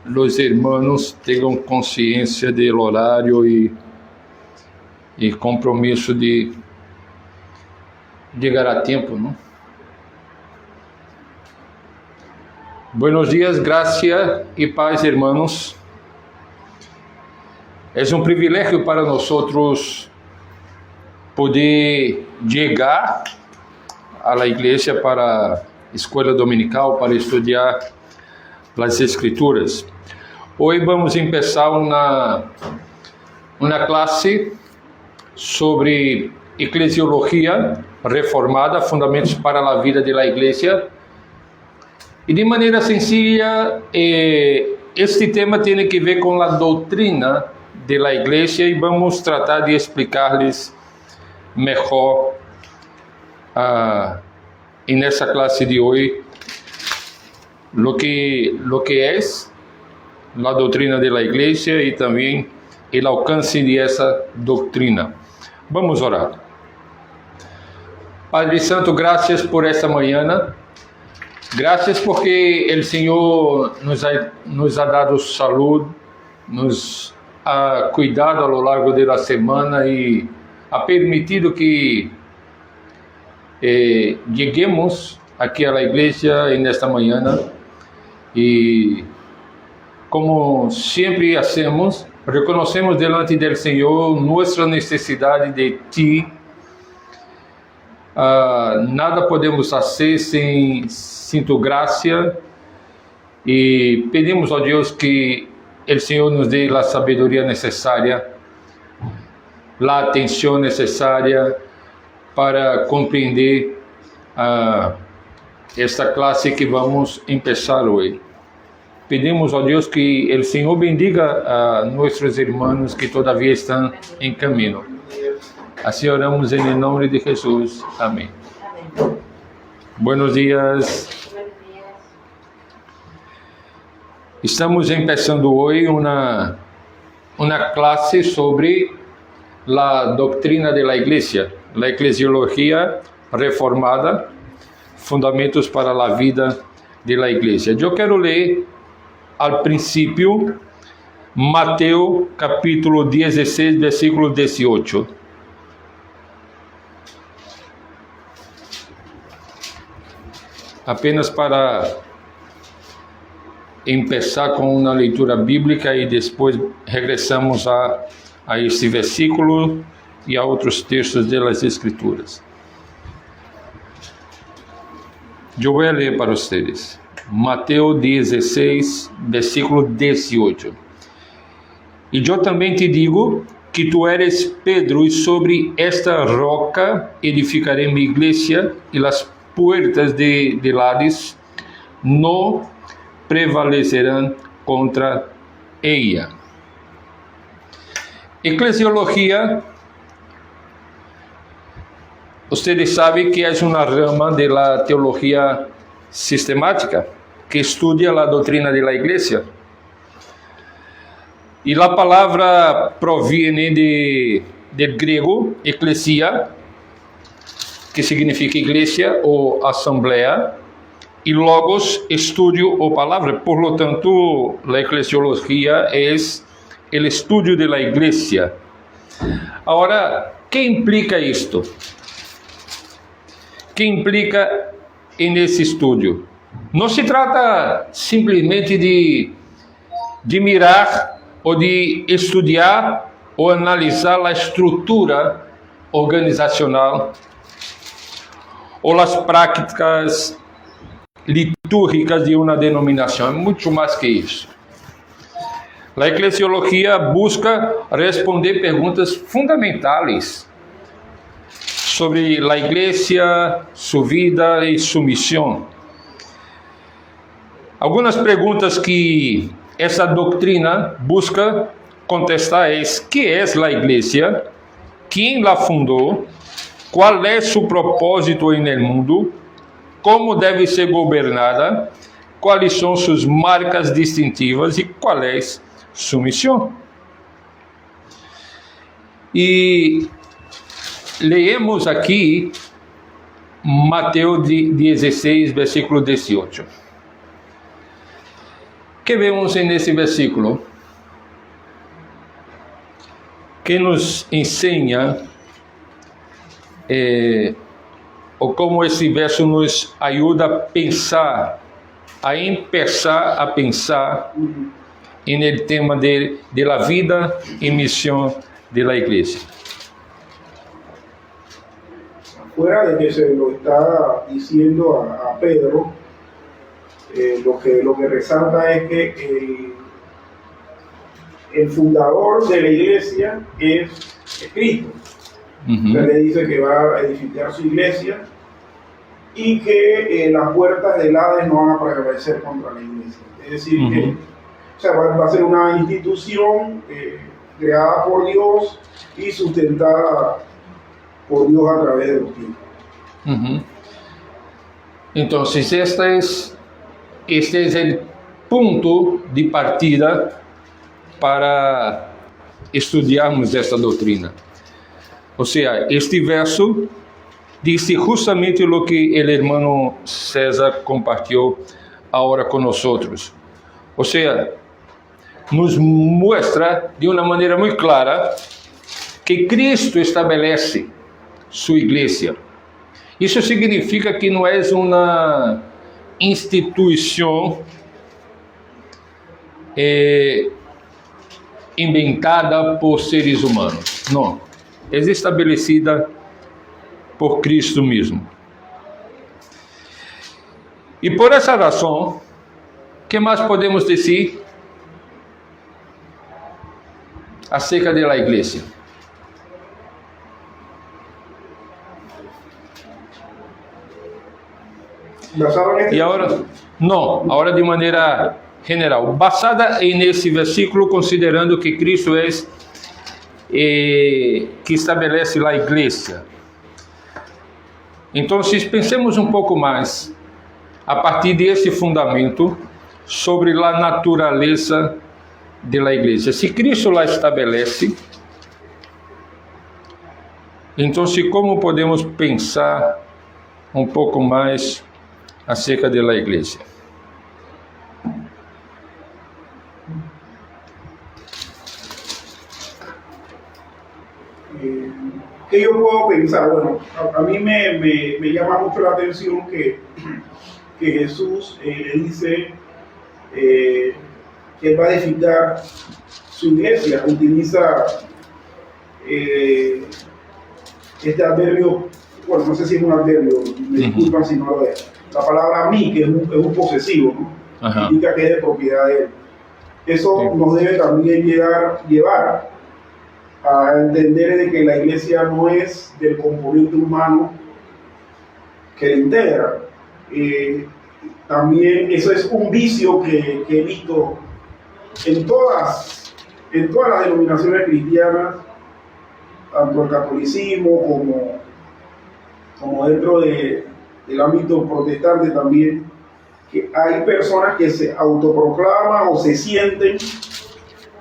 los hermanos tenham consciência do horário e compromisso de chegar a tempo, não? Buenos dias, gracia e paz, hermanos. É um privilégio para nós poder chegar à igreja para a escola dominical para estudar as Escrituras. Hoje vamos começar uma classe sobre eclesiologia reformada, fundamentos para a vida da igreja. E de maneira sencilla, este tema tem que ver com a doutrina da igreja e vamos tratar de explicar-lhes melhor nessa classe de hoje lo que é a doutrina da igreja e também o alcance de essa doutrina. Vamos orar. Padre Santo, graças por esta manhã. Graças porque o Senhor nos ha dado saúde, nos ha cuidado ao longo da semana e ha permitido que cheguemos aqui à igreja nesta manhã e, como sempre hacemos, reconhecemos delante do Senhor nossa necessidade de Ti. Nada podemos fazer sem Tu graça e pedimos a Deus que o Senhor nos dê a sabedoria necessária, a atenção necessária para compreender esta classe que vamos começar hoje. Pedimos a Deus que o Senhor bendiga a nossos irmãos que todavia estão em caminho. Assim oramos em nome de Jesus. Amém. Buenos dias. Estamos começando hoje uma classe sobre a doutrina da igreja, a eclesiologia reformada, fundamentos para a vida da igreja. Eu quero ler ao princípio Mateus capítulo 16, versículo 18. Apenas para começar com uma leitura bíblica e depois regressamos a este versículo e a outros textos das Escrituras. Eu vou ler para vocês. Mateus 16, versículo 18. E eu também te digo que tu eres Pedro, e sobre esta roca edificarei minha igreja, e as puertas de Hades não prevalecerão contra ella. Eclesiologia, vocês sabem que é uma rama da teologia sistemática que estudia a doutrina da igreja. E a palavra proviene do grego eclesia, que significa igreja ou assembleia, e logos, estudio ou palavra. Por lo tanto, a eclesiologia é o estudio de la igreja. Agora, que implica isto? Que implica nesse estudio? Não se trata simplesmente de mirar ou de estudar ou analisar a estrutura organizacional ou as práticas litúrgicas de uma denominação. É muito mais que isso. A eclesiologia busca responder perguntas fundamentais sobre a igreja, sua vida e sua missão. Algumas perguntas que essa doutrina busca contestar é: que é a igreja? Quem la fundou? Qual é seu propósito no mundo? Como deve ser governada? Quais são suas marcas distintivas e qual é sua missão? E leemos aqui Mateus 16, versículo 18. que vemos nesse versículo? Que nos ensina ou como esse verso nos ajuda a pensar, a empezar a pensar en el tema de la vida y misión de la iglesia. Fuera de que se lo está diciendo a Pedro, lo que resalta es que el fundador de la iglesia es Cristo. Él le dice que va a edificar su iglesia y que las puertas del Hades no van a prevalecer contra la iglesia. Es decir, que va a ser una institución creada por Dios y sustentada por Dios a través de los tiempos. Entonces, este es el punto de partida para estudiarmos esta doutrina. O sea, este verso dice justamente lo que el hermano César compartió ahora con nosotros. O sea, nos muestra de una manera muy clara que Cristo estabelece su iglesia. Isso significa que não é uma instituição inventada por seres humanos. Não. É estabelecida por Cristo mesmo. E por essa razão, o que mais podemos dizer acerca da igreja? E agora, não, agora de maneira general, basada nesse versículo, considerando que Cristo é que estabelece a igreja. Então, pensemos um pouco mais, a partir desse fundamento, sobre a natureza da igreja. Se Cristo la estabelece, então, como podemos pensar um pouco mais acerca da igreja? ¿Qué yo puedo pensar? Bueno, a mí me llama mucho la atención que Jesús le dice que él va a edificar su iglesia. Utiliza este adverbio, bueno, no sé si es un adverbio, me disculpan si no lo es. La palabra mí, que es un posesivo, ¿no? Indica que es de propiedad de él. Eso nos debe también llevar a entender de que la iglesia no es del componente humano que la integra. También eso es un vicio que he visto en todas las denominaciones cristianas, tanto el catolicismo como dentro del ámbito protestante también, que hay personas que se autoproclaman o se sienten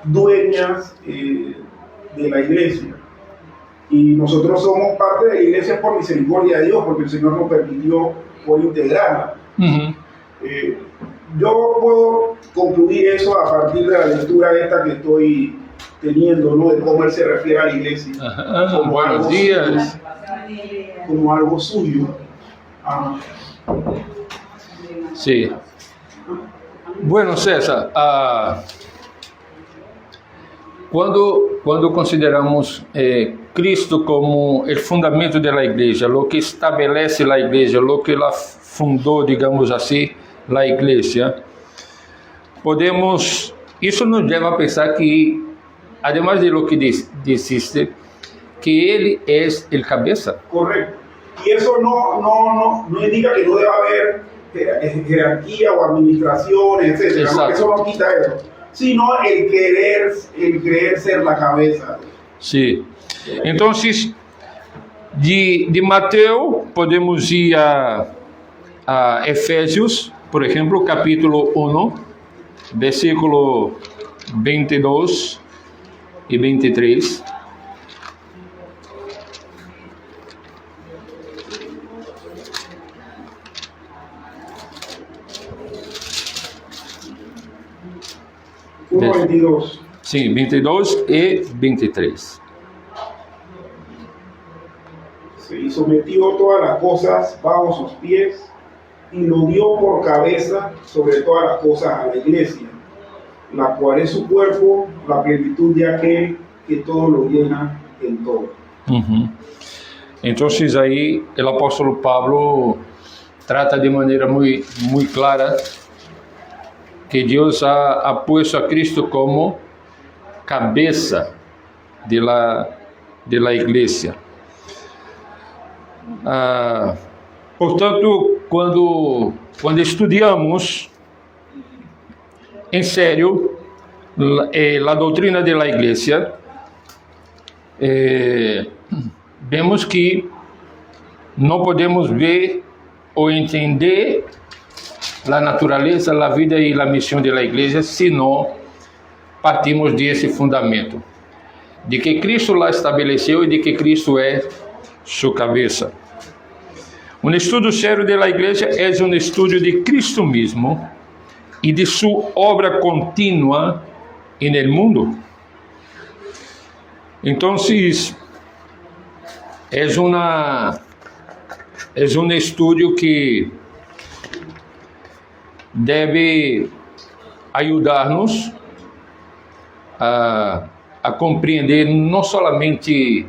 dueñas de la iglesia. Y nosotros somos parte de la iglesia por misericordia de Dios, porque el Señor nos permitió por integrarla. Yo puedo concluir eso a partir de la lectura esta que estoy teniendo, ¿no? De cómo él se refiere a la iglesia. Buenos días. Como algo suyo. Sí. Bueno, César, quando consideramos Cristo como o fundamento da igreja, o que estabelece a igreja, o que ela fundou, digamos assim, a igreja, isso nos leva a pensar que, además de lo que disseste, que ele é o cabeça. Correcto. Y eso no indica que no deba haber jerarquía o administraciones, etc. ¿No? Eso no quita eso, sino el querer ser la cabeza. Sim. Então, de Mateus, podemos ir a Efésios, por exemplo, capítulo 1, versículo 22 e 23. 1:22. Sim, 22 e 23. Y sometió todas las cosas bajo sus pies y lo dio por cabeza sobre todas las cosas a la iglesia, la cual es su cuerpo, la plenitud de aquel que todo lo llena en todo. Então, aí, o apóstolo Pablo trata de maneira muito clara que Deus ha puesto a Cristo como cabeça de la igreja. Portanto, quando estudamos em sério a doutrina da igreja, vemos que não podemos ver ou entender a natureza, a vida e a missão da igreja se não partimos desse fundamento, de que Cristo lá estabeleceu e de que Cristo é sua cabeça. Um estudo sério da igreja é um estudo de Cristo mesmo e de sua obra contínua no mundo. Então, é um estudo que deve ajudar-nos a compreender não somente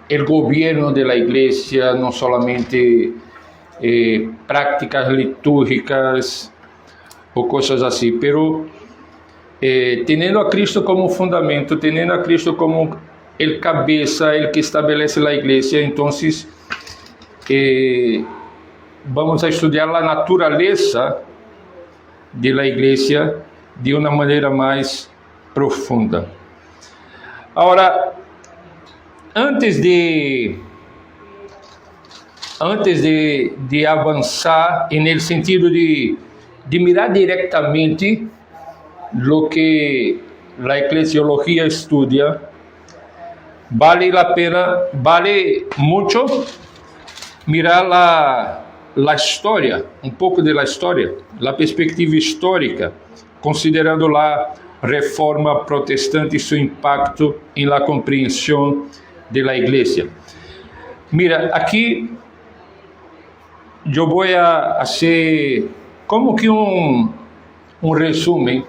o governo da igreja, não somente práticas litúrgicas ou coisas assim, pero tendo a Cristo como fundamento, tendo a Cristo como el cabeça, el que estabelece a igreja, então vamos a estudar a natureza da igreja de uma maneira mais profunda. Agora, antes de avançar no sentido de mirar diretamente lo que a eclesiologia estudia, vale muito mirar a história, pouco da história, a perspectiva histórica, considerando a reforma protestante e seu impacto em la compreensão da igreja. Mira, aqui eu vou fazer como que um resumo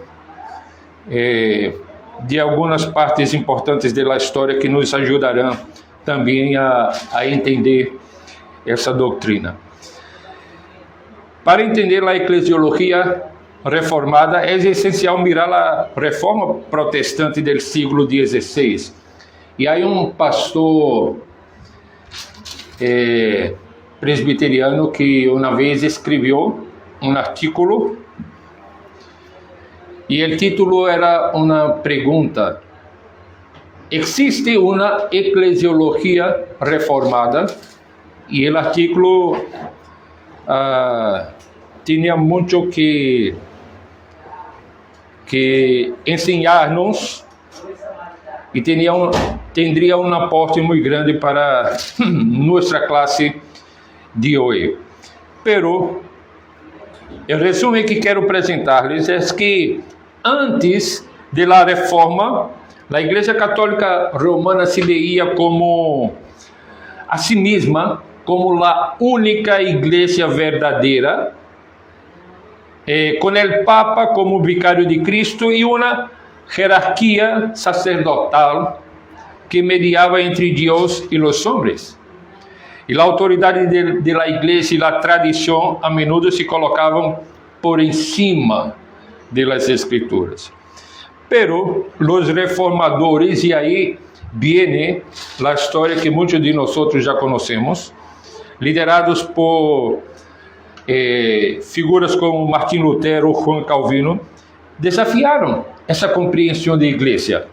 de algumas partes importantes da história que nos ajudarão também a entender essa doutrina. Para entender a eclesiologia reformada, é essencial mirar a reforma protestante do século XVI. E há pastor presbiteriano que uma vez escreveu artículo e o título era uma pergunta: ¿existe uma eclesiologia reformada? E o artículo tinha muito que ensinar-nos e tendria um aporte muito grande para nossa classe de hoje. Pero o resumo que quero apresentar-lhes é que antes da reforma, a Igreja Católica Romana se veía como a si mesma como a única igreja verdadeira, com o Papa como vicário de Cristo e uma jerarquia sacerdotal que mediava entre Deus e os homens. E a autoridade da igreja e a tradição a menudo se colocavam por encima das escrituras. Pero os reformadores, e aí viene a história que muitos de nós já conhecemos, liderados por figuras como Martim Lutero, Juan Calvino, desafiaram essa compreensão da igreja.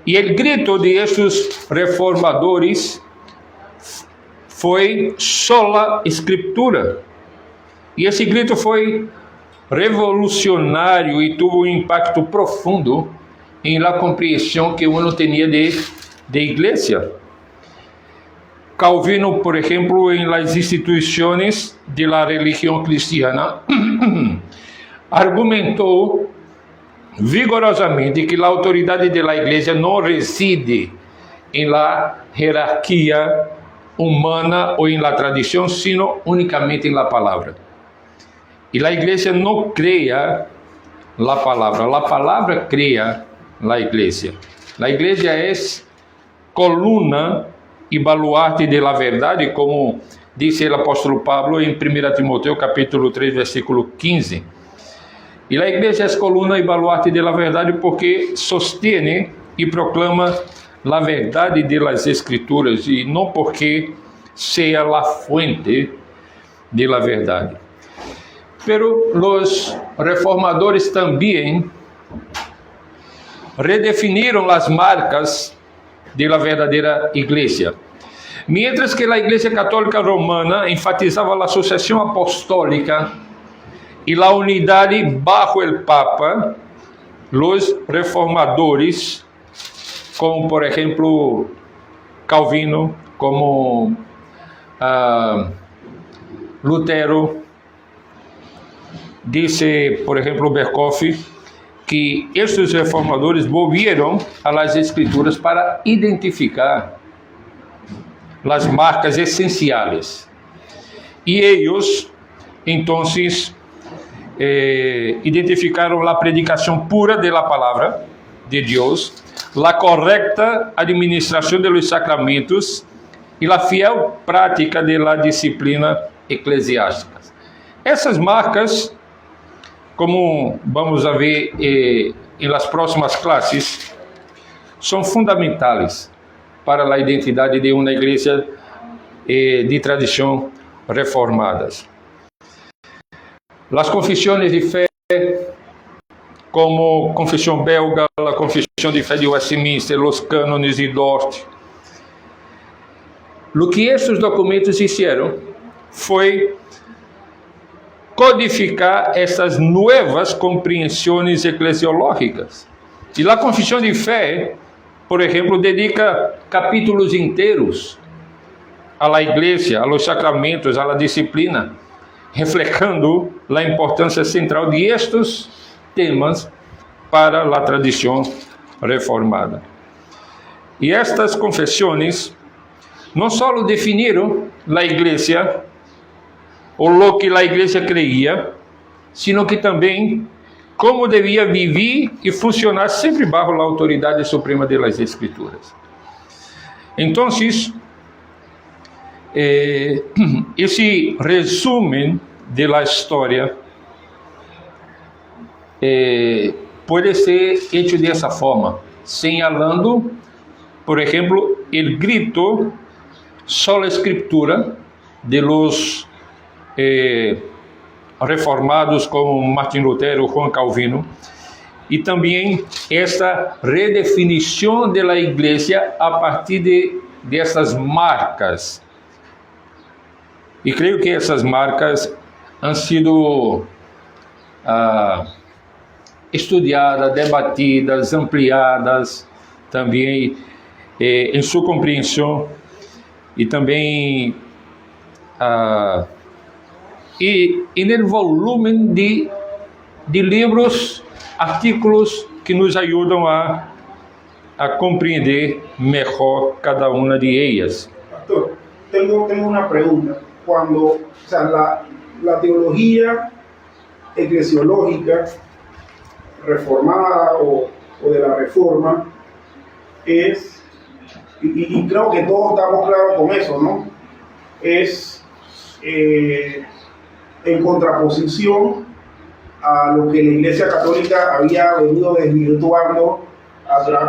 E o grito de estes reformadores foi sola escritura. E esse grito foi revolucionário e teve um impacto profundo em la compreensão que uno tinha de igreja. Calvino, por exemplo, em las instituições de la religião cristiana, argumentou vigorosamente que a autoridade da igreja não reside em la jerarquia humana ou em la tradição, sino unicamente em la palavra. E a igreja não cria la palavra cria la igreja. A igreja é coluna e baluarte de la verdade, como disse o apóstolo Pablo em 1 Timoteo capítulo 3, versículo 15. E a igreja é coluna e baluarte de la verdade porque sostiene e proclama a verdade de las escrituras, e não porque seja a fuente de la verdade. Pero los reformadores também redefiniram as marcas de la verdadeira igreja. Mientras que a Igreja Católica Romana enfatizava a associação apostólica e a unidade bajo el Papa, os reformadores, como por exemplo Calvino, como Lutero, disse por exemplo Berkoff, que estes reformadores volvieron a las escrituras para identificar as marcas essenciais. E eles, então, identificaram a predicação pura de la palavra de Deus, a correta administração de los sacramentos e a fiel prática de la disciplina eclesiástica. Essas marcas, como vamos a ver em las próximas classes, são fundamentais para a identidade de uma igreja de tradição reformadas. As confissões de fé, como Confissão Belga, a Confissão de Fé de Westminster, os cânones de Dort. O que esses documentos fizeram foi codificar essas novas compreensões eclesiológicas. E a Confissão de Fé, por exemplo, dedica capítulos inteiros à igreja, aos sacramentos, à disciplina, refletindo a importância central de estes temas para a tradição reformada. E estas confissões não só definiram a igreja, ou lo que a igreja creia, sino que também como devia viver e funcionar sempre bajo a autoridade suprema das Escrituras. Então, esse resumo da história pode ser hecho dessa forma, señalando, por exemplo, o grito sola escritura de los reformados como Martin Lutero, Juan Calvino, e também esta redefinição da igreja a partir dessas marcas. E creio que essas marcas han sido estudiadas, debatidas, ampliadas também em sua compreensão e também e no volume de livros, artículos que nos ajudam a compreender melhor cada uma de elas. Pastor, tengo una pregunta. Cuando, o sea, la teología eclesiológica reformada o de la reforma es, y creo que todos estamos claros con eso, ¿no? Es en contraposición a lo que la Iglesia Católica había venido desvirtuando,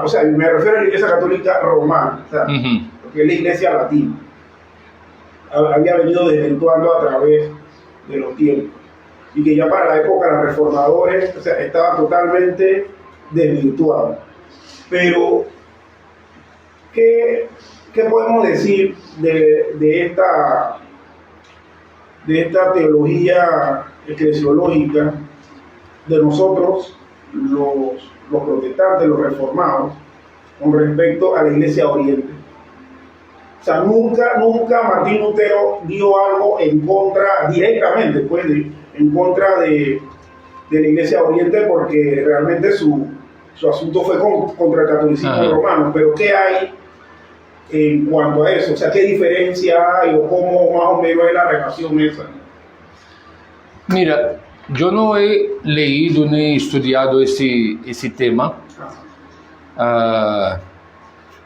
o sea, me refiero a la Iglesia Católica romana, o sea, lo que es la Iglesia latina, había venido desvirtuando a través de los tiempos, y que ya para la época de los reformadores, o sea, estaba totalmente desvirtuado. Pero, ¿qué podemos decir de esta teología eclesiológica de nosotros, los protestantes, los reformados, con respecto a la Iglesia Oriente? O sea, nunca Martín Lutero dio algo en contra, directamente, pues, en contra de de la Iglesia Oriente porque realmente su asunto fue contra el catolicismo romano. Pero ¿qué hay en cuanto a eso? O sea, ¿qué diferencia hay o cómo más o menos es la relación esa? Mira, yo no he leído ni estudiado ese tema,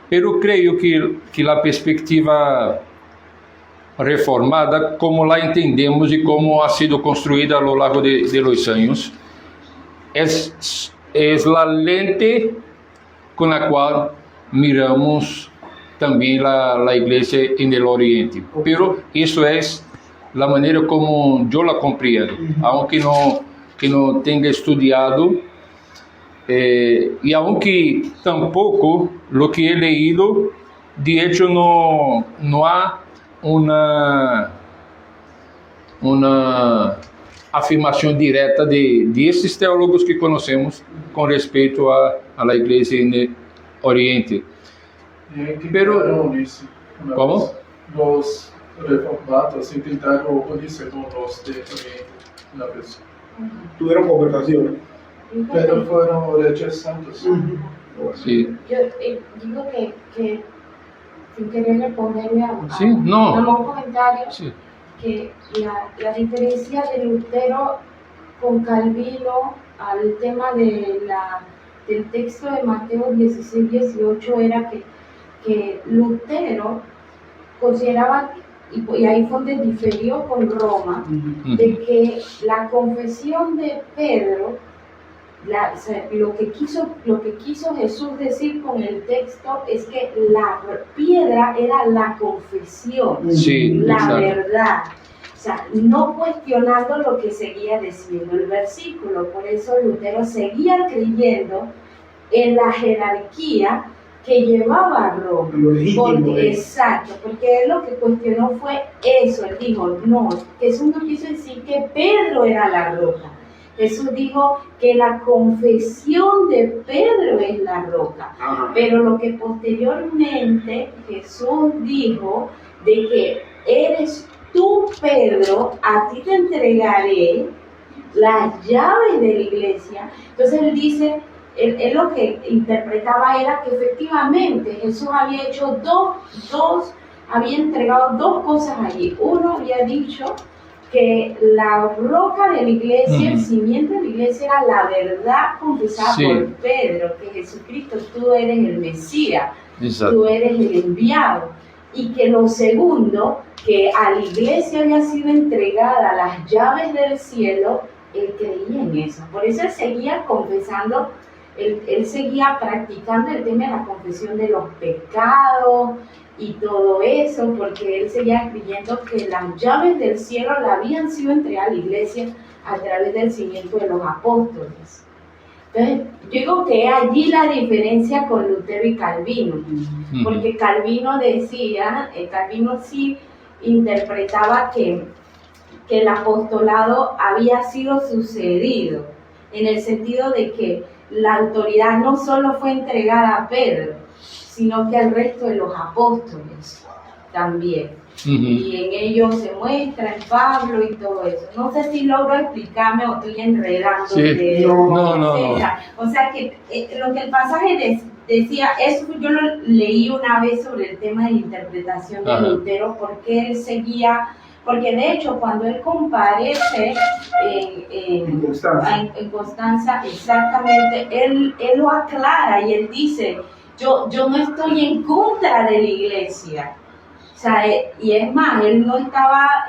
pero creo que la perspectiva reformada, como la entendemos y como ha sido construida a lo largo de los años, es la lente con la cual miramos también la iglesia en el Oriente. Pero eso es la manera como yo la comprendo, aunque no tenga estudiado, y aunque tampoco lo que he leído, de hecho no hay una afirmación directa de esses teólogos que conocemos con respecto a la iglesia en el Oriente. Pero, ¿cómo? Los reformados intentaron unirse con los de Oriente una vez, Tuvieron conversaciones. pero fueron rechazados. Sí. Yo digo que sin querer responderle a Sí, no. un comentario, Sí. que la diferencia de Lutero con Calvino al tema del texto de Mateo 16-18 era que Lutero consideraba, y ahí fue donde diferió con Roma, de que la confesión de Pedro, o sea, lo que quiso Jesús decir con el texto es que la piedra era la confesión, Sí, la exacto. verdad. O sea, no cuestionando lo que seguía diciendo el versículo. Por eso Lutero seguía creyendo en la jerarquía que llevaba a Roma. Lo legítimo, Exacto, porque él lo que cuestionó fue eso. Él dijo, no, Jesús no quiso decir que Pedro era la roca. Jesús dijo que la confesión de Pedro es la roca. Pero lo que posteriormente Jesús dijo de que eres tú, Pedro, a ti te entregaré las llaves de la iglesia. Entonces él dice, él lo que interpretaba era que efectivamente Jesús había hecho había entregado dos cosas allí. Uno había dicho que la roca de la iglesia, el cimiento de la iglesia era la verdad confesada por Pedro, que Jesucristo, tú eres el Mesías, tú eres el enviado. Y que lo segundo, que a la iglesia había sido entregada las llaves del cielo, él creía en eso. Por eso él seguía confesando, él seguía practicando el tema de la confesión de los pecados y todo eso, porque él seguía creyendo que las llaves del cielo le habían sido entregadas a la iglesia a través del cimiento de los apóstoles. Entonces, yo digo que allí la diferencia con Lutero y Calvino, porque Calvino decía, Calvino sí interpretaba que el apostolado había sido sucedido, en el sentido de que la autoridad no solo fue entregada a Pedro, sino que al resto de los apóstoles también. Y en ellos se muestra en Pablo y todo eso. No sé si logro explicarme o estoy enredando. Sí. No. O sea que lo que el pasaje decía, eso yo lo leí una vez sobre el tema de la interpretación de Lutero, porque él seguía, porque de hecho cuando él comparece en Constanza, exactamente, él lo aclara y él dice, yo no estoy en contra de la iglesia. O sea, y es más, él no estaba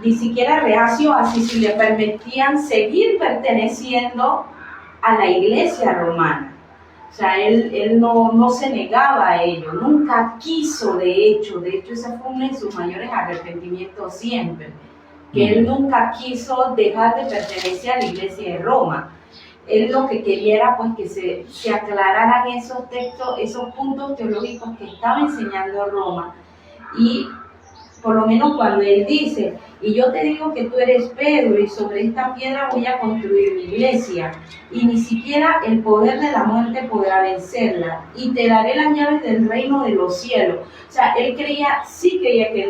ni siquiera reacio a si le permitían seguir perteneciendo a la iglesia romana. O sea, él no se negaba a ello, nunca quiso de hecho ese fue uno de sus mayores arrepentimientos siempre, que él nunca quiso dejar de pertenecer a la iglesia de Roma. Él lo que quería era pues que se aclararan esos textos, esos puntos teológicos que estaba enseñando Roma. Y por lo menos cuando él dice, y yo te digo que tú eres Pedro y sobre esta piedra voy a construir mi iglesia, y ni siquiera el poder de la muerte podrá vencerla, y te daré las llaves del reino de los cielos. O sea, él sí creía que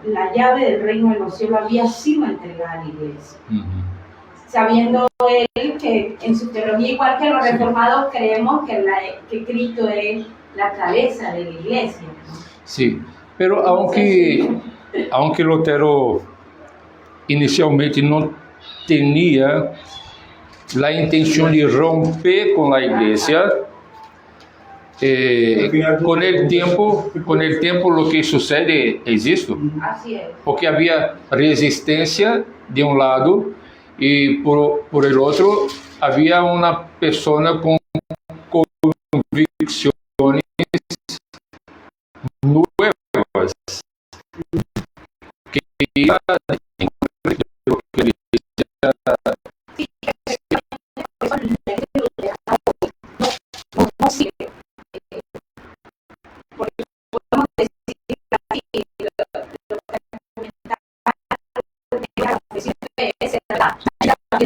la llave del reino de los cielos había sido entregada a la iglesia. sabiendo él que en su teología, igual que los reformados, creemos que Cristo es la cabeza de la iglesia. Sí, pero aunque Lutero inicialmente no tenía la intención de romper con la iglesia, con el tiempo lo que sucede es esto, Así es. porque había resistencia de un lado y por el otro había una persona con convicciones nuevas que iba en contra de lo que la No sirve. Porque podemos decir así, lo que la confesión de fe es verdad. La verdad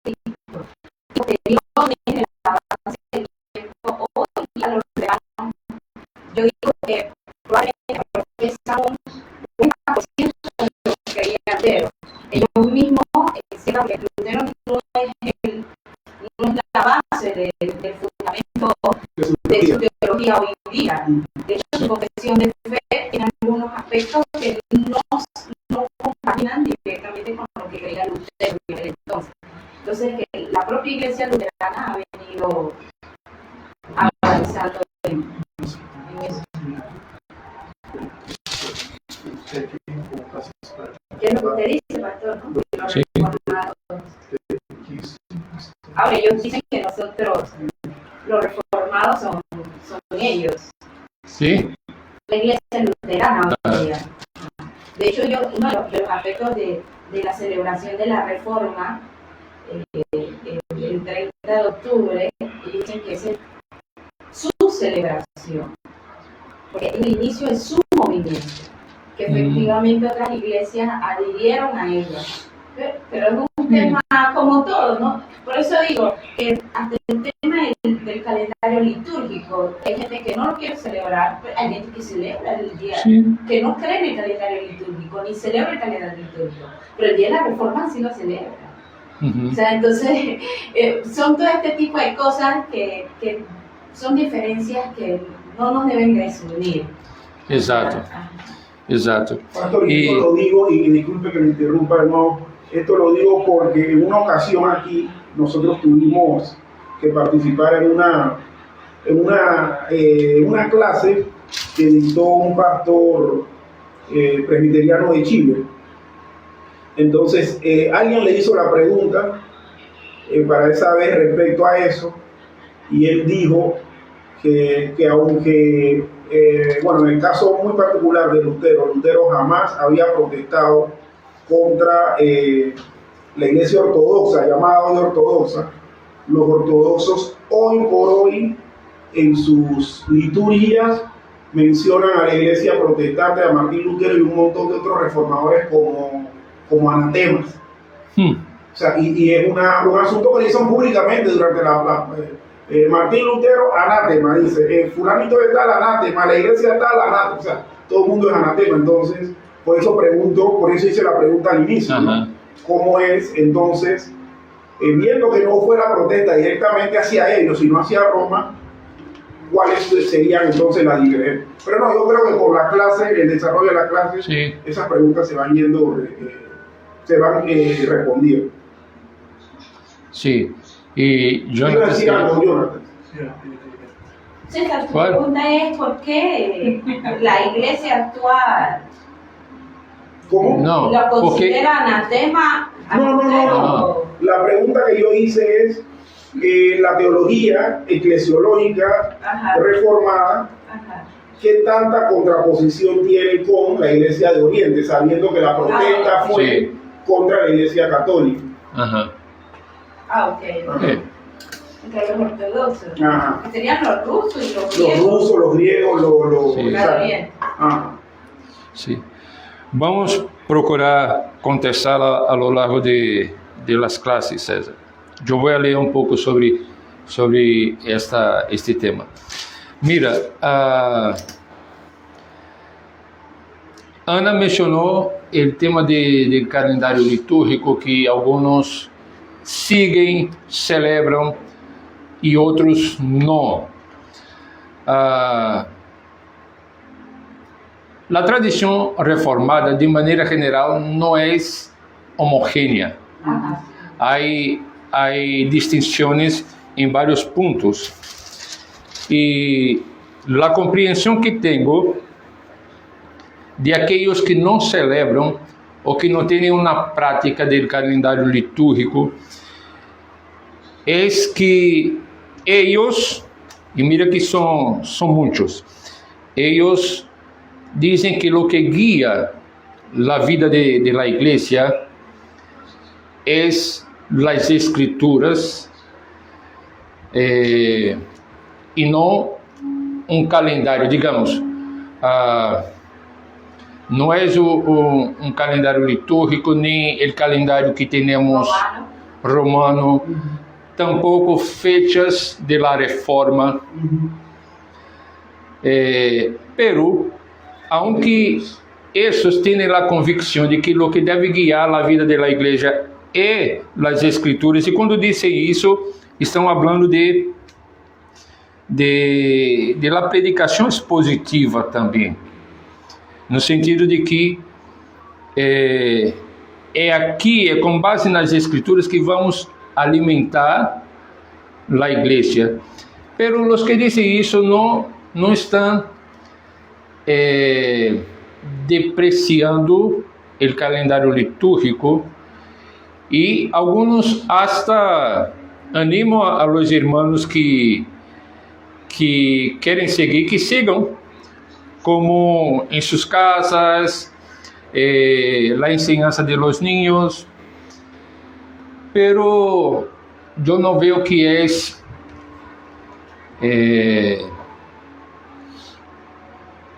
que era posteriormente el avance del tiempo hoy a los ciudadanos, yo digo que probablemente profesan un 1% de lo que creía Lutero. Ellos mismos sepan que Lutero no es la base del fundamento de su teología hoy en día. De hecho, su confesión de fe tiene algunos aspectos que no compaginan directamente con lo que creía Lutero en aquel entonces. Entonces, que la propia iglesia luterana ha venido avanzando en eso. ¿Qué es lo que usted dice, pastor? ¿No? Los Sí. reformados. Ahora, ellos dicen que nosotros, los reformados, son ellos. Sí, La iglesia luterana hoy en día. De hecho, uno de los aspectos de la celebración de la Reforma, el 30 de octubre, dicen que es su celebración, porque es el inicio de su movimiento, que efectivamente otras iglesias adhirieron a ella. Pero es un tema como todo, ¿no? Por eso digo que hasta el tema del calendario litúrgico, hay gente que no lo quiere celebrar, pero hay gente que celebra el día, sí. que no cree en el calendario litúrgico, ni celebra el calendario litúrgico, pero el día de la Reforma sí lo celebra. Uhum. O sea, entonces, son todo este tipo de cosas que son diferencias que no nos deben desunir. Exato, exato. Pastor, y esto lo digo, y disculpe que me interrumpa, no, esto lo digo porque en una ocasión aquí nosotros tuvimos que participar en una clase que dictó un pastor presbiteriano de Chile. Entonces, alguien le hizo la pregunta para saber respecto a eso, y él dijo que aunque, bueno, en el caso muy particular de Lutero jamás había protestado contra la iglesia ortodoxa, llamada hoy ortodoxa. Los ortodoxos hoy por hoy en sus liturgias mencionan a la iglesia protestante, a Martín Lutero y un montón de otros reformadores como anatemas. O sea, y es un asunto que dicen públicamente durante Martín Lutero, anatema, dice, fulanito está el anatema, la iglesia está el anatema, o sea, todo el mundo es anatema. Entonces, por eso hice la pregunta al inicio, ¿no? ¿Cómo es entonces, viendo que no fue la protesta directamente hacia ellos, sino hacia Roma, cuáles serían entonces las diferencias? Pero no, yo creo que con la clase, el desarrollo de la clase, sí, esas preguntas se van yendo, respondiendo. Sí, y Jonathan. César, tu pregunta es ¿por qué la iglesia actual ¿Cómo? lo considera anatema? No. La pregunta que yo hice es la teología eclesiológica reformada, ¿qué tanta contraposición tiene con la iglesia de Oriente, sabiendo que la protesta fue contra la iglesia católica? Ajá. Ok. Entre los ortodoxos. Que serían los rusos y los griegos. Los rusos, los griegos, sí. Claro, bien. Sí. Vamos procurar contestar a lo largo de las clases, César. Yo voy a leer un poco sobre este tema. Mira, Ana mencionou o tema de calendário litúrgico, que alguns seguem, celebram e outros não. A tradição reformada, de maneira geral, não é homogênea. Há distinções em vários pontos. E a compreensão que tenho de aqueles que não celebram ou que não têm uma prática do calendário litúrgico é que eles, e mira que são muitos, eles dizem que o que guia a vida de la igreja é as escrituras e não calendário, digamos. Não é um calendário litúrgico, nem o calendário que temos romano, tampouco fechas de la reforma. Pero, aunque esses têm a convicção de que o que deve guiar a vida da igreja é as escrituras, e quando dizem isso, estão falando de la predicação expositiva também, no sentido de que aqui, com base nas escrituras, que vamos alimentar a igreja. Pero os que dizem isso não estão depreciando o calendário litúrgico, e alguns hasta animam a los irmãos que querem seguir, que sigam, como em suas casas, a enseñanza de los niños, pero eu não vejo que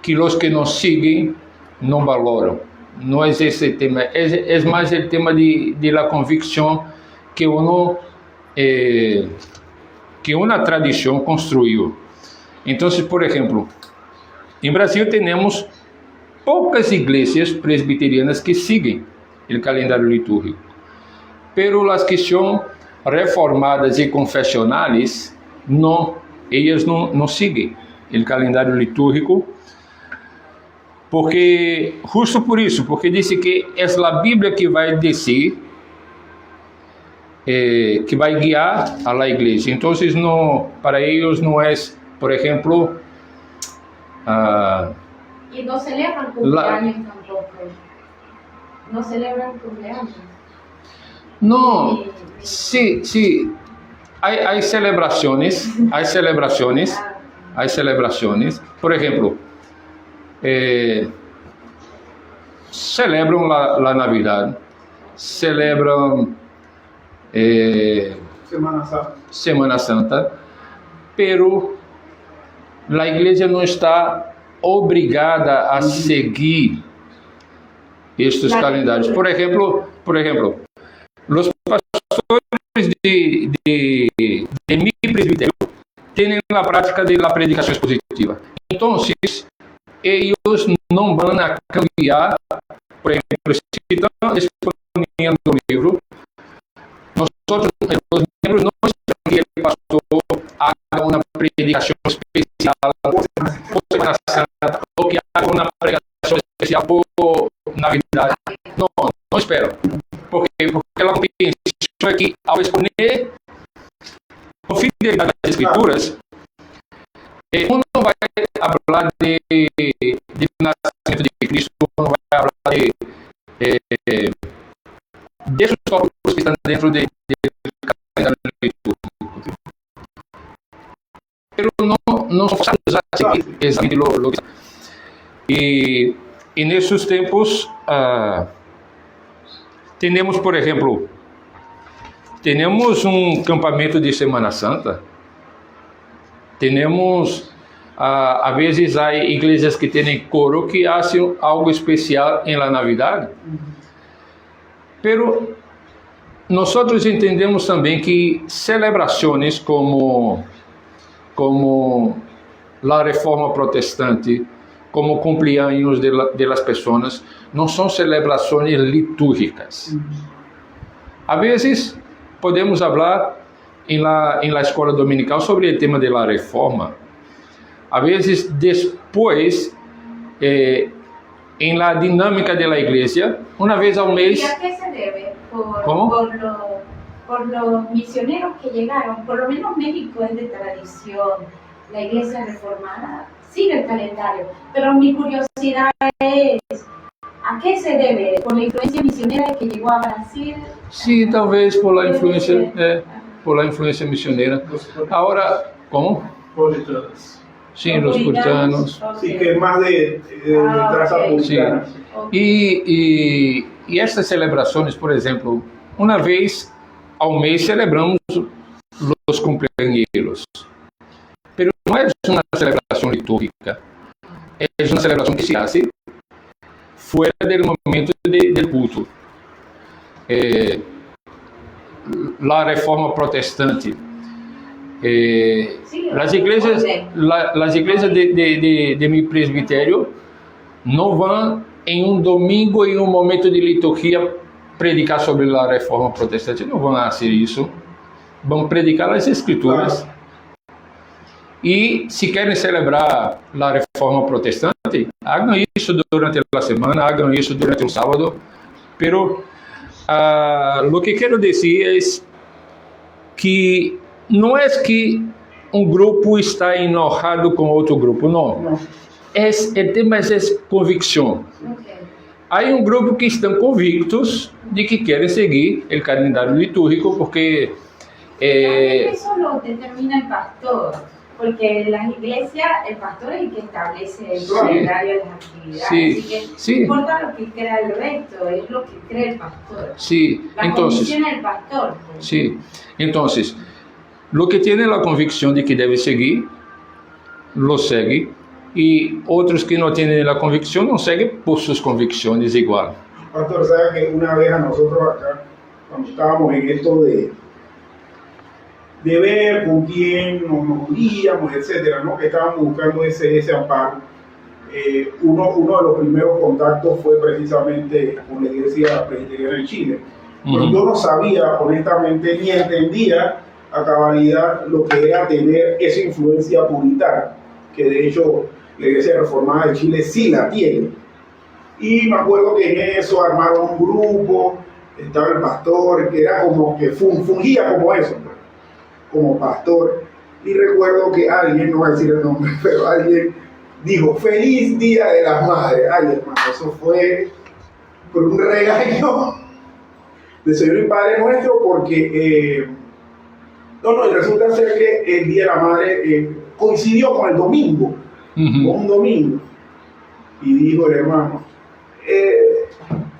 que os que nos seguem não valoram. Não é esse tema, é mais o tema de la convicção que uma tradição construiu. Então, por exemplo, em Brasil temos poucas igrejas presbiterianas que seguem o calendário litúrgico, pero as que são reformadas e confessionais, elas não seguem o calendário litúrgico, justo por isso, porque diz que é a Bíblia que vai dizer, que vai guiar a la igreja. Então, para eles não é, por exemplo, y no celebran cumpleaños tampoco. No celebran cumpleaños. No, sí. Hay celebraciones. Por ejemplo, celebran la Navidad, celebran Semana Santa, pero la iglesia no está obrigada a seguir estes calendários. Por exemplo, os pastores de mi presbiterio têm a prática da predicação expositiva. Então, eles não vão a cambiar. Por exemplo, se estão exponiendo o livro, nós, os membros, não esperamos que o pastor haga uma predicação especial por Semana Santa, ou que haga uma pregação especial por Navidad. Não espero. Porque a compreensão é que, ao exponer com fidelidade às Escrituras, uno não vai falar de nascimento de Cristo, uno vai falar desses tópicos que estão dentro do calendário litúrgico. Mas não somos a seguir exatamente o que está. E nesses tempos, temos, por exemplo, um campamento de Semana Santa. Temos, a vezes, há igrejas que têm coro que fazem algo especial em la Navidad. Pero nós entendemos também que celebrações como a Reforma Protestante, como cumpleaños de las personas, no son celebraciones litúrgicas. A veces podemos hablar en la escuela dominical sobre el tema de la reforma. A veces después, en la dinámica de la iglesia, una vez al mes... ¿Y a qué se debe? ¿Cómo? Por los misioneros que llegaron. Por lo menos México es de tradición. La iglesia reformada sigue el calendario. Pero mi curiosidad es, ¿a qué se debe? ¿Por la influencia misionera que llegó a Brasil? Sí, talvez por la influencia misionera. Ahora, ¿cómo? Puritanos. Sí, los puritanos. Sí, que es más de traza puritana. Sí. Y estas celebraciones, por ejemplo, una vez al mes celebramos los cumpleaños. Pero no es una celebración litúrgica. Es una celebración que se hace fuera del momento del culto. La reforma protestante. Las iglesias de mi presbiterio no van en un domingo, en un momento de liturgia, predicar sobre la reforma protestante. No van a hacer eso. Van a predicar las escrituras. Claro. Y si quieren celebrar la reforma protestante, hagan eso durante la semana, hagan eso durante el sábado. Pero lo que quiero decir es que no es que un grupo está enojado con otro grupo, no. El tema es convicción. Okay. Hay un grupo que están convictos de que quieren seguir el calendario litúrgico porque... eso lo determina el pastor, porque en las iglesias el pastor es el que establece el calendario de las actividades, así que no importa lo que crea el resto, es lo que cree el pastor. Sí, la convicción del pastor. Sí, entonces, lo que tiene la convicción de que debe seguir, lo sigue, y otros que no tienen la convicción no siguen por sus convicciones igual. Pastor, ¿sabe que una vez a nosotros acá, cuando estábamos en esto de ver con quién nos uníamos, etcétera, ¿no? Que estábamos buscando ese amparo, uno de los primeros contactos fue precisamente con la Iglesia Presbiteriana en Chile. Pero yo no sabía, honestamente, ni entendía a cabalidad lo que era tener esa influencia puritana, que de hecho la Iglesia Reformada de Chile sí la tiene. Y me acuerdo que en eso armaron un grupo, estaba el pastor, que era como que fungía como eso, como pastor. Y recuerdo que alguien, no voy a decir el nombre, pero alguien dijo, ¡Feliz Día de las Madres! Ay, hermano, eso fue por un regaño de Señor y Padre Nuestro, porque y resulta ser que el Día de la Madre coincidió con el domingo, con un domingo, y dijo el hermano,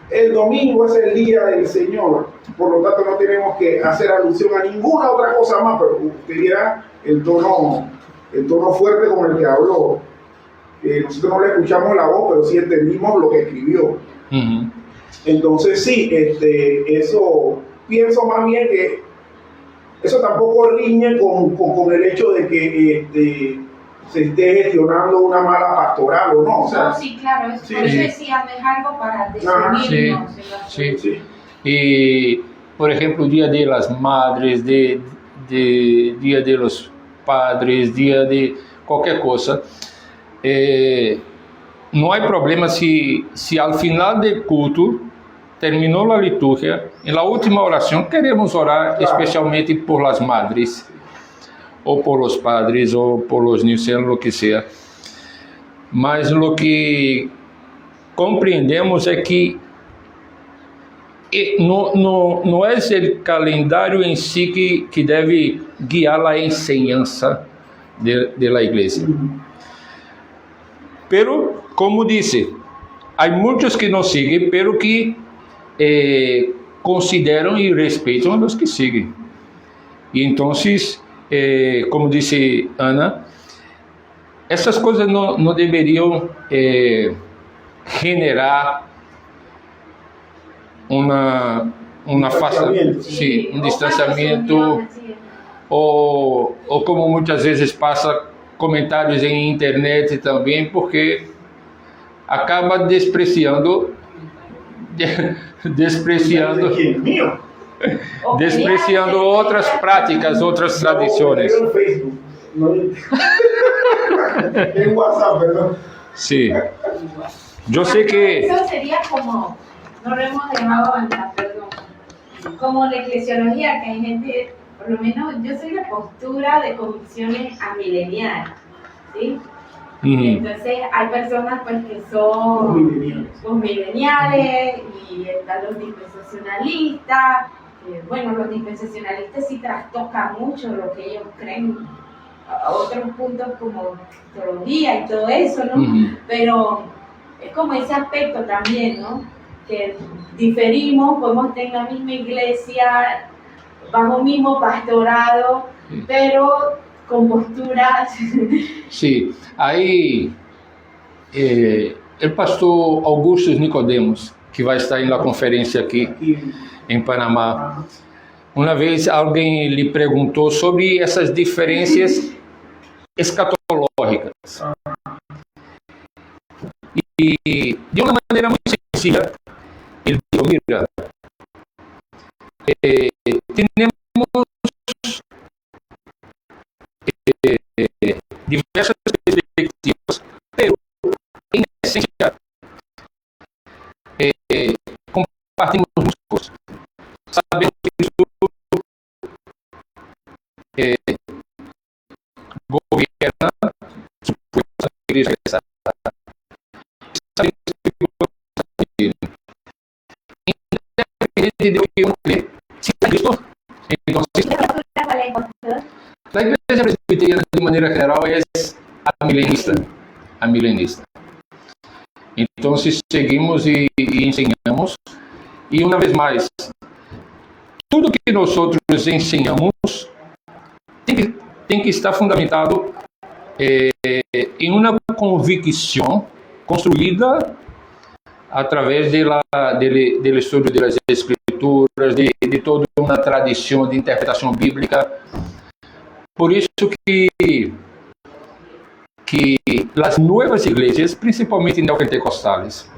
el domingo es el día del Señor, por lo tanto no tenemos que hacer alusión a ninguna otra cosa más, pero usted viera el tono fuerte con el que habló. Nosotros no le escuchamos la voz, pero sí entendimos lo que escribió. Entonces sí, eso pienso más bien que eso tampoco riñe con el hecho de que se esté gestionando una mala pastoral o no. O sea, no, sí, claro, por eso decía, no es algo para desunirnos. Sí. Y, por ejemplo, Día de las Madres, Día de los Padres, Día de cualquier cosa, no hay problema si al final del culto terminó la liturgia, en la última oración queremos orar especialmente por las madres, o por los padres, o por los niños, sea lo que sea. Mas lo que compreendemos es que no es el calendario en sí que debe guiar la enseñanza de la iglesia. Pero, como dice, hay muchos que no siguen, pero que consideran y respetan a los que siguen. Y entonces, como dice Ana, essas coisas não deveriam generar um distanciamento, ou como muitas vezes passa comentários em internet também, porque acaba despreciando ¿Quién? ¿Mío? despreciando outras práticas, outras tradições. No, en Facebook. No, en WhatsApp, perdón. Sí. Yo sé que Eso sería como, no lo hemos dejado avanzar, perdón, como la eclesiología, que hay gente, por lo menos yo soy de postura de convicciones amileniales, ¿sí? Entonces hay personas pues que son mileniales y están los dispensacionalistas. Bueno, los dispensacionalistas sí trastocan mucho lo que ellos creen a otros puntos como teología y todo eso, ¿no? Pero es como ese aspecto también, ¿no? Que diferimos, podemos estar en la misma iglesia, bajo un mismo pastorado, pero con posturas. sí, aí o pastor Augusto Nicodemos, que vai estar na conferência aqui em Panamá, uma vez alguém lhe perguntou sobre essas diferenças escatológicas. E de uma maneira muito sencilla, ele disse: mira, temos diversas perspectivas, pero em essência compartimos muitas coisas. Sabemos que isso governa a igreja cristã. Sabemos que independente de que uno cree, si está Cristo, entonces la igreja presbiteriana de maneira geral é a milenista. Então seguimos e ensinamos, e uma vez mais, tudo que nós ensinamos tem que estar fundamentado em uma convicção construída através do estudo das escrituras, de toda uma tradição de interpretação bíblica. Por isso que as novas igrejas, principalmente neopentecostais,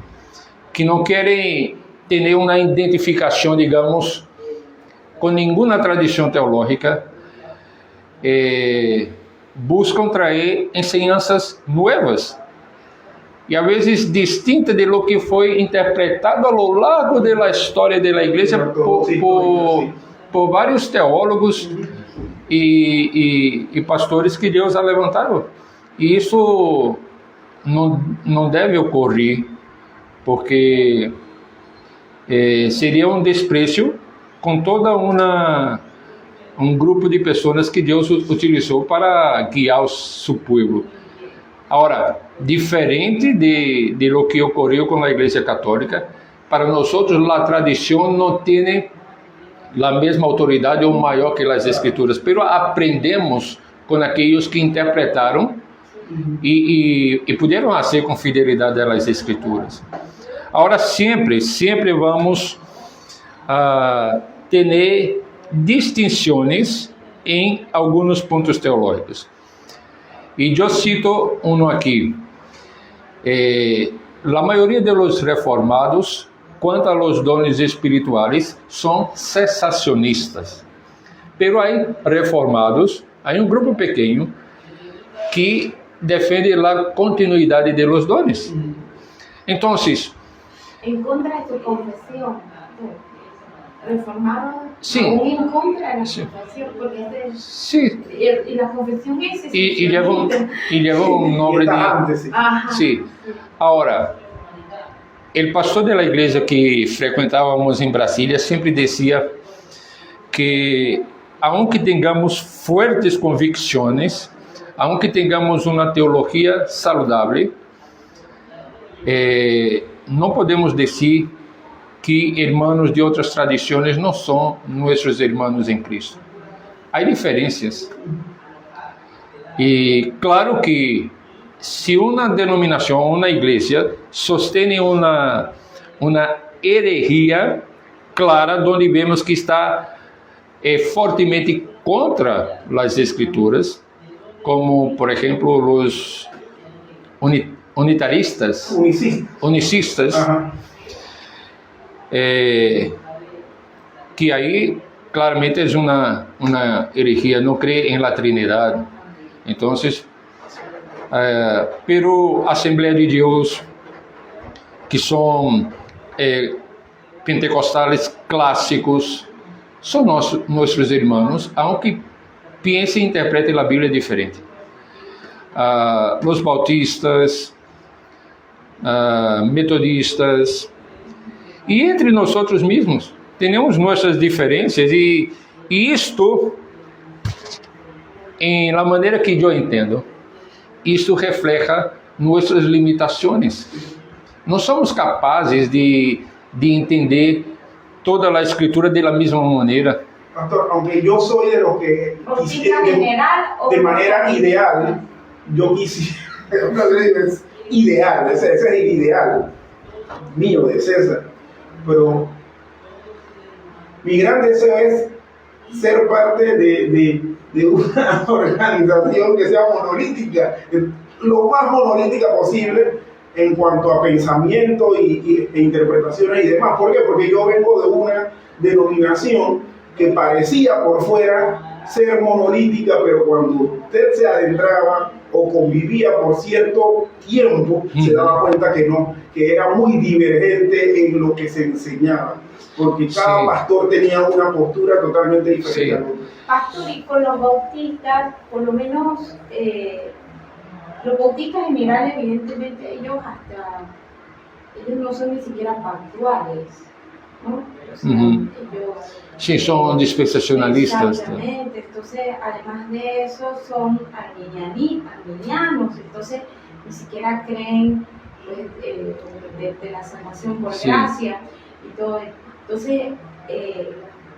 que não querem ter uma identificação, digamos, com nenhuma tradição teológica, buscam trazer ensinanças novas e às vezes distintas de lo que foi interpretado ao longo da história da igreja por vários teólogos e pastores que Deus ha levantado. E isso não deve ocorrer, porque seria um desprezo com toda um grupo de pessoas que Deus utilizou para guiar o seu povo. Agora, diferente de lo que ocorreu com a Igreja Católica, para nós a tradição não tem a mesma autoridade ou maior que as Escrituras, pero aprendemos com aqueles que interpretaram e puderam fazer com fidelidade as Escrituras. Agora, sempre vamos ter distinções em alguns pontos teológicos. E eu cito um aqui. A maioria dos reformados, quanto a los dones espirituais, são cessacionistas. Pero há reformados, há um grupo pequeno que defende a continuidade de los dones. Então, en contra de tu confesión, reformaron sí, en contra de la sí, confesión, porque sí, y la confesión es y lleva un nombre de... Ajá. Sí. Ahora, el pastor de la iglesia que frecuentábamos en Brasilia siempre decía que aunque tengamos fuertes convicciones, aunque tengamos una teología saludable, não podemos dizer que irmãos de outras tradições não são nossos irmãos em Cristo. Há diferenças. E claro que se uma denominação, uma igreja, sostém uma herejia clara, onde vemos que está fortemente contra as Escrituras, como, por exemplo, os unitaristas, Unicista. unicistas, Ajá. que aí claramente es una herejía, no cree en la Trinidad. Entonces, pero Asamblea de Dios, que son pentecostales clásicos, son nuestros hermanos, aunque piensen e interpretem a Bíblia diferente. Los bautistas, metodistas, e entre nós mesmos temos nossas diferenças, e isto, em la maneira que eu entendo, isto refleja nossas limitações. Não somos capazes de entender toda a Escritura de la misma maneira. Pastor, aunque yo soy de los que ¿Bautista general o de manera ideal, yo quisiera, es ideal, ese es el ideal mío de César, pero mi gran deseo es ser parte de una organización que sea monolítica, lo más monolítica posible en cuanto a pensamiento e interpretaciones y demás. ¿Por qué? Porque yo vengo de una denominación que parecía por fuera ser monolítica, pero cuando usted se adentraba o convivía por cierto tiempo, se daba cuenta que no, que era muy divergente en lo que se enseñaba, porque cada pastor tenía una postura totalmente diferente. Pastor, y con los bautistas, por lo menos los bautistas generales, evidentemente ellos no son ni siquiera pactuales, ¿no? O sea, ellos, Sí, son dispensacionalistas. Exactamente, entonces además de eso son arminianos, entonces ni siquiera creen pues, de la salvación por gracia y todo esto. Entonces,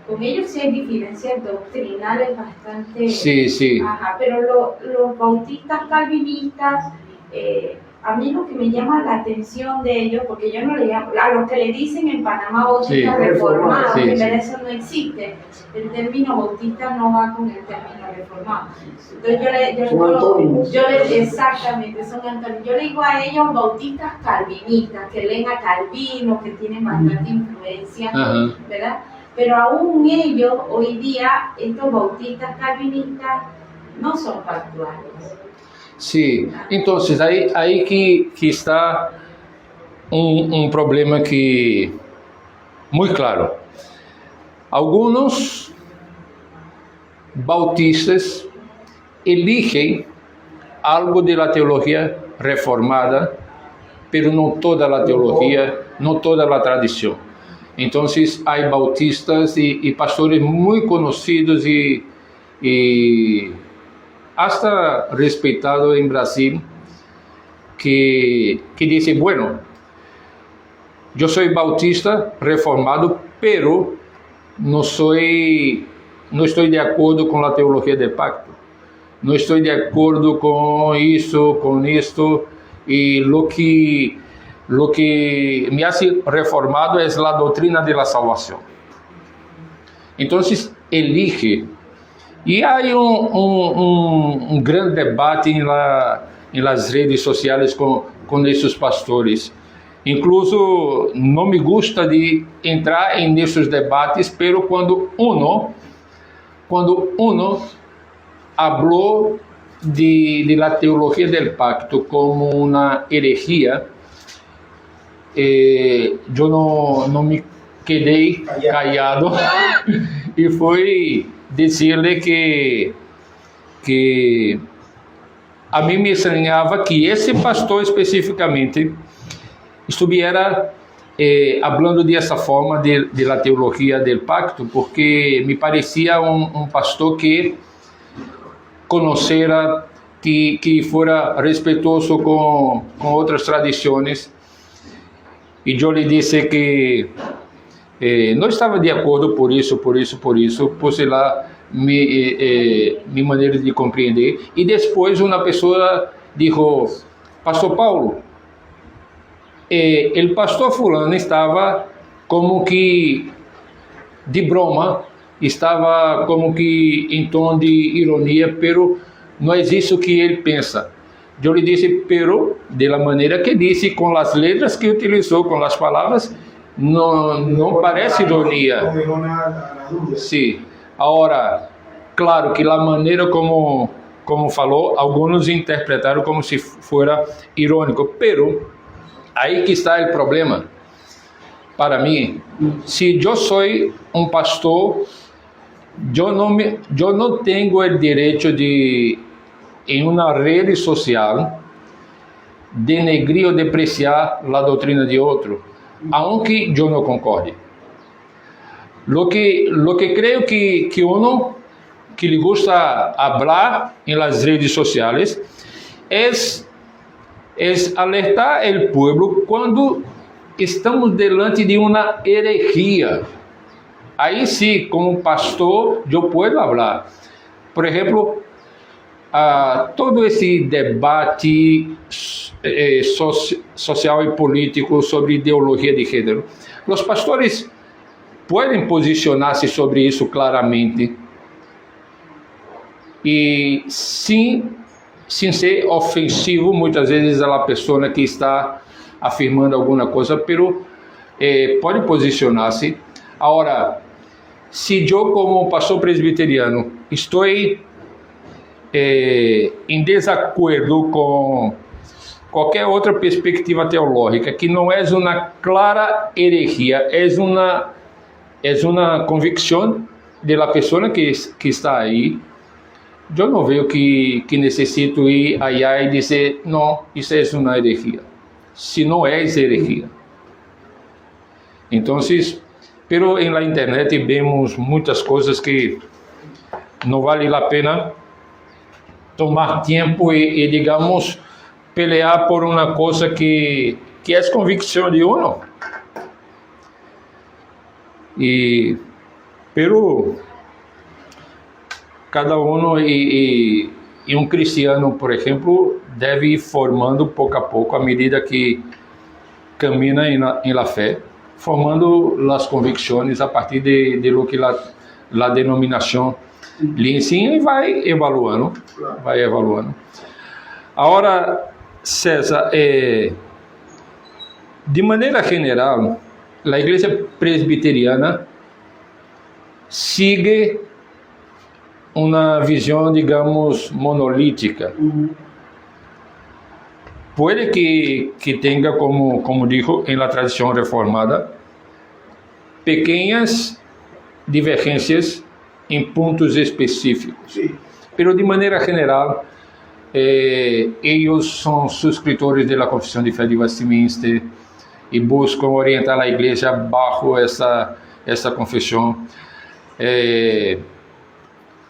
con ellos sí hay diferencias doctrinales bastante... Sí. Ajá, pero los bautistas calvinistas, a mí lo que me llama la atención de ellos, porque yo no le llamo, a los que le dicen en Panamá bautistas reformados, en eso no existe, el término bautista no va con el término reformado. Entonces exactamente, son antonios. Yo le digo a ellos bautistas calvinistas, que leen a Calvino, que tienen bastante influencia, ¿verdad? Pero aún ellos, hoy día, estos bautistas calvinistas no son pactuales. Sim, então aí que está um problema que muito claro. Alguns bautistas eligem algo da teologia reformada, pero não toda a teologia, não toda a tradição. Então, há bautistas e pastores muito conhecidos e hasta respeitado em Brasil, que dice, bueno, yo soy bautista reformado, pero no estoy de acuerdo con la teología del pacto, no estoy de acuerdo con eso, con esto, y lo que me hace reformado es la doctrina de la salvación. Entonces, elige. E há um grande debate em las redes sociais com esses pastores. Incluso não me gusta de entrar em esses debates, pero quando uno habló de la teología del pacto como uma herejía, eu não me quedei callado e foi dizer-lhe que a mim me estranhava que esse pastor especificamente estuviera hablando dessa forma de la teologia del pacto, porque me parecia um pastor que conhecera, que fora respeitoso com outras tradições, e eu lhe disse que não estava de acordo por isso, sei lá, minha maneira de compreender. E depois uma pessoa disse, Pastor Paulo, o pastor fulano estava como que de broma, estava como que em tom de ironia, pero não é isso que ele pensa. Yo le dije, pero de la manera que dice, con las letras que utilizó, con las palabras, no parece ironía. No dejó nada a la duda. Sí. Ahora, claro que la manera como falou, algunos interpretaron como si fuera irónico, pero ahí que está el problema. Para mí, si yo soy un pastor, yo no tengo el derecho de, en una red social, denegrir o depreciar la doctrina de otro, aunque yo no concorde. Lo que creo que uno que le gusta hablar en las redes sociales es alertar el pueblo cuando estamos delante de una herejía. Aí sim, como pastor, eu posso falar. Por exemplo, todo esse debate social e político sobre ideologia de gênero, os pastores podem posicionar-se sobre isso claramente e sem ser ofensivo muitas vezes a pessoa que está afirmando alguma coisa, pero pode posicionar-se. Agora, se eu como pastor presbiteriano estou em desacordo com qualquer outra perspectiva teológica que não é uma clara herejia, é uma convicção da pessoa que está aí, eu não vejo que necessito ir allá e dizer, não, isso é uma herejia. Se não é herejia. Então, pero en la internet vemos muitas coisas que não vale a pena tomar tempo e digamos, pelear por uma coisa que é convicção de uno. Pero cada uno e um cristiano, por exemplo, deve ir formando pouco a pouco, à medida que caminha em la fé, formando as convicções a partir de lo que a denominação lhe ensina e vai evaluando. Agora, César, de maneira geral, a igreja presbiteriana sigue uma visão, digamos, monolítica. Puede que tenga, como dijo en la tradición reformada, pequeñas divergências em pontos específicos. Sí. Pero de maneira general, ellos são suscriptores da Confissão de Fé de Westminster e buscam orientar a igreja bajo essa confissão.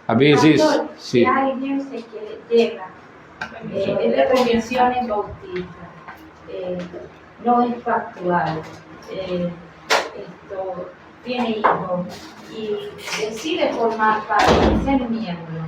A veces, Pastor, sí. hay gente que llega de religiones bautistas, no es factual, tiene hijos y decide formar parte, ser miembro.